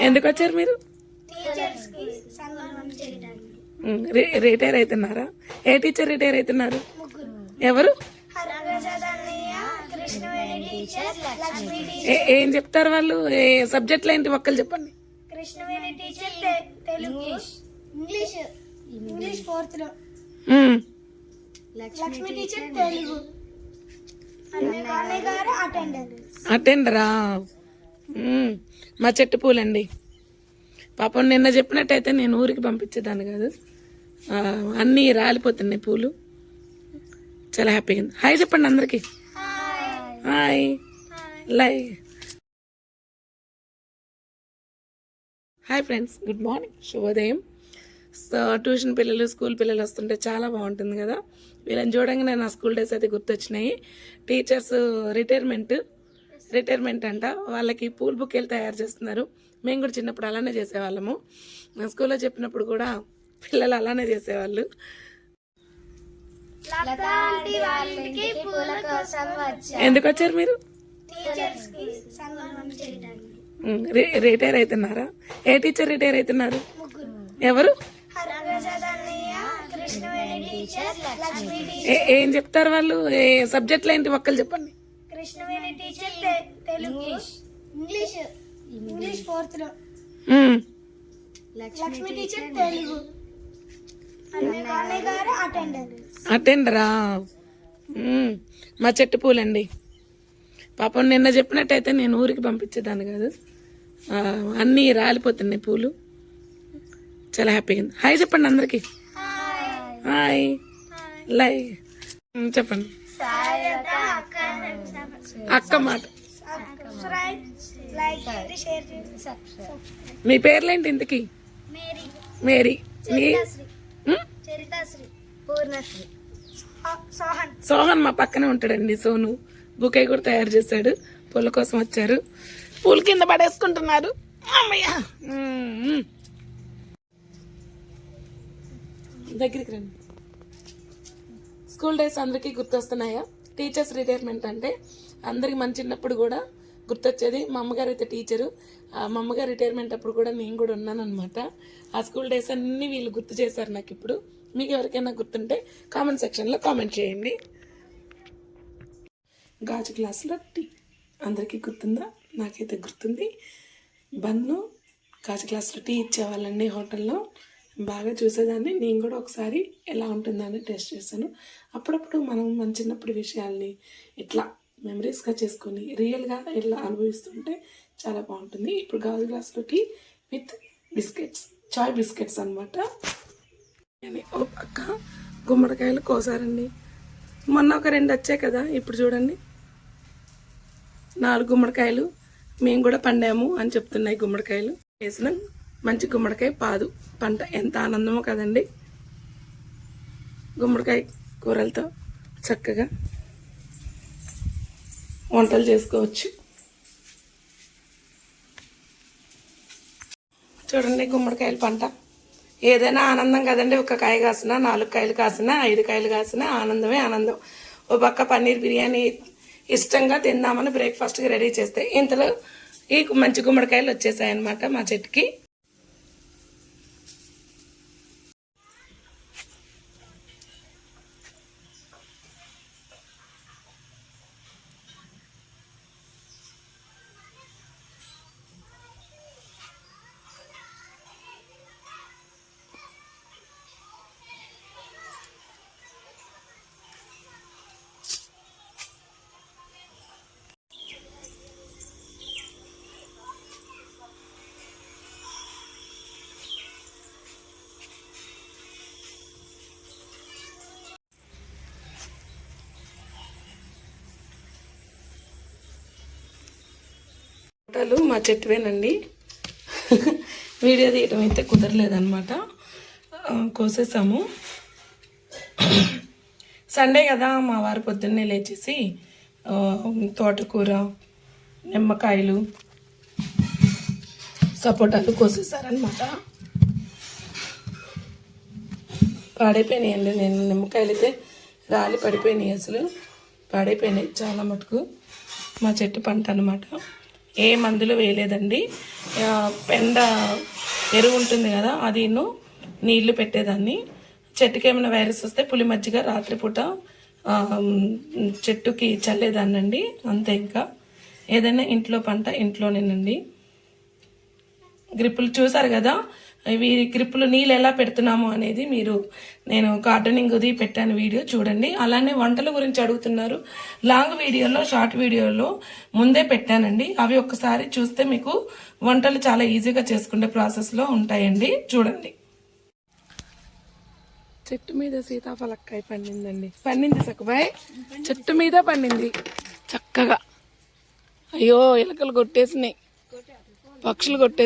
ఎందుకు వచ్చారు మీరు? రిటైర్ అవుతున్నారా? ఏ టీచర్ రిటైర్ అవుతున్నారు? ఎవరు? ఏం చెప్తారు వాళ్ళు? ఏ సబ్జెక్టులు ఏంటి ఒక్కరు చెప్పండి. Krishnaveni teacher Telugu, English fourth లో, లక్ష్మి టీచర్ తెలుగు, గారు అటెండరా? మా చెట్టు పూలండి. పాపం నిన్న చెప్పినట్టయితే నేను ఊరికి పంపించేదాన్ని కాదు. అన్నీ రాలిపోతున్నాయి పూలు. చాలా హ్యాపీగా ఉంది. హాయ్ చెప్పండి అందరికి. Hi hi friends, good morning, శుభోదయం. సో ట్యూషన్ పిల్లలు, స్కూల్ పిల్లలు వస్తుంటే చాలా బాగుంటుంది కదా. వీళ్ళని చూడంగానే నా స్కూల్ డేస్ అయితే గుర్తొచ్చినాయి. టీచర్స్ రిటైర్మెంట్ అంట. వాళ్ళకి పూల్ బుకేలు తయారు చేస్తున్నారు. మేము కూడా చిన్నప్పుడు అలానే చేసేవాళ్ళము. స్కూల్లో చెప్పినప్పుడు కూడా పిల్లలు అలానే చేసేవాళ్ళు. ఎందుకు వచ్చారు మీరు? రిటైర్ అవుతున్నారా? ఏ టీచర్ రిటైర్ అవుతున్నారు? ఎవరు? ఏం చెప్తారు వాళ్ళు? ఏ సబ్జెక్టులు ఏంటి ఒక్కరు చెప్పండి. Krishnaveni teacher Telugu, English fourth లో, లక్ష్మి టీచర్ తెలుగు, గారు అటెండరా? మా చెట్టు పూలండి. పాపం నిన్న చెప్పినట్టయితే నేను ఊరికి పంపించేదాన్ని కాదు. అన్నీ రాలిపోతున్నాయి పూలు. చాలా హ్యాపీగా ఉంది. హాయ్ చెప్పండి అందరికి. హాయ్ చెప్పండి. అక్క మాట. మీ పేర్లేంటి ఇంతకి? మేరీ. సోహన్ మా పక్కనే ఉంటాడండి. సోను బుకే కూడా తయారు చేశాడు. పూల కోసం వచ్చారు. పూల కింద పడేసుకుంటున్నారు. అమ్మయ్య, దగ్గరికి రండి. స్కూల్ డేస్ అందరికీ గుర్తొస్తున్నాయా? టీచర్స్ రిటైర్మెంట్ అంటే అందరికి మన చిన్నప్పుడు కూడా గుర్తొచ్చేది. మా అమ్మగారు అయితే టీచరు. మా అమ్మగారు రిటైర్మెంట్ అప్పుడు కూడా నేను కూడా ఉన్నాను అనమాట. ఆ స్కూల్ డేస్ అన్నీ వీళ్ళు గుర్తు చేశారు నాకు. ఇప్పుడు మీకు ఎవరికైనా గుర్తుంటే కామెంట్ సెక్షన్లో కామెంట్ చేయండి. గాజు గ్లాసులో టీ అందరికీ గుర్తుందా? నాకైతే గుర్తుంది. బన్ను గాజు గ్లాసులో టీ ఇచ్చేవాళ్ళండి హోటల్లో. బాగా చూసేదాన్ని. నేను కూడా ఒకసారి ఎలా ఉంటుందని టేస్ట్ చేశాను. అప్పుడప్పుడు మనం మన చిన్నప్పుడు విషయాల్ని ఇట్లా మెమరీస్గా చేసుకొని రియల్గా ఇట్లా అనుభవిస్తుంటే చాలా బాగుంటుంది. ఇప్పుడు గాజు గ్లాసులో టీ విత్ బిస్కెట్స్, చాయ్ బిస్కెట్స్ అనమాట. ఓ పక్క గుమ్మడికాయలు కోసారండి. మొన్న ఒక 2 వచ్చాయి కదా. ఇప్పుడు చూడండి 4 గుమ్మడికాయలు మేము కూడా పండాము అని చెప్తున్నాయి. గుమ్మడికాయలు వేసిన మంచి గుమ్మడికాయ పాదు పంట. ఎంత ఆనందమో కదండి. గుమ్మడికాయ కూరలతో చక్కగా వంటలు చేసుకోవచ్చు. చూడండి గుమ్మడికాయల పంట. ఏదైనా ఆనందం కదండి. ఒక కాయ కాసినా, 4 కాయలు కాసినా, 5 కాయలు కాసినా ఆనందమే ఆనందం. ఓ పక్క పన్నీర్ బిర్యానీ ఇష్టంగా తిందామని బ్రేక్ఫాస్ట్కి రెడీ చేస్తే ఇంతలో ఈ మంచి గుమ్మడికాయలు వచ్చేసాయి అన్నమాట మా చెట్టుకి. టమాటాలు మా చెట్టువేనండి. వీడియో తీయటం అయితే కుదరలేదన్నమాట. కోసేసాము. సండే కదా, మా వారు పొద్దున్నే లేచేసి తోటకూర, నిమ్మకాయలు, సపోటాలు కోసేసారనమాట. పాడైపోయినాయండి. నిమ్మకాయలు అయితే రాలి పడిపోయినాయి. అసలు పాడైపోయినాయి చాలా మటుకు. మా చెట్టు పంట అనమాట. ఏ మందులు వేయలేదండి. పెండ ఎరువు ఉంటుంది కదా, అది నీళ్లు పెట్టేదాన్ని. చెట్టుకి ఏమైనా వైరస్ వస్తే పులి మజ్జిగ రాత్రిపూట చెట్టుకి చల్లేదాన్నండి. అంతే. ఇంకా ఏదైనా ఇంట్లో పంట ఇంట్లోనేనండి. గ్రిప్పులు చూసారు కదా, ఇవి గ్రిప్పులు నీళ్ళు ఎలా పెడుతున్నాము అనేది నేను గార్డెనింగ్ అది పెట్టాను వీడియో చూడండి. అలానే వంటల గురించి అడుగుతున్నారు. లాంగ్ వీడియోలో, షార్ట్ వీడియోలో ముందే పెట్టానండి. అవి ఒక్కసారి చూస్తే మీకు వంటలు చాలా ఈజీగా చేసుకునే ప్రాసెస్లో ఉంటాయండి. చూడండి. చెట్టు మీద సీతాఫలక్కాయ పండింది సక్కుబాయ్. చెట్టు మీద పండింది చక్కగా. అయ్యో, ఎలుకలు కొట్టేసినాయి, పక్షులు కొట్టేసి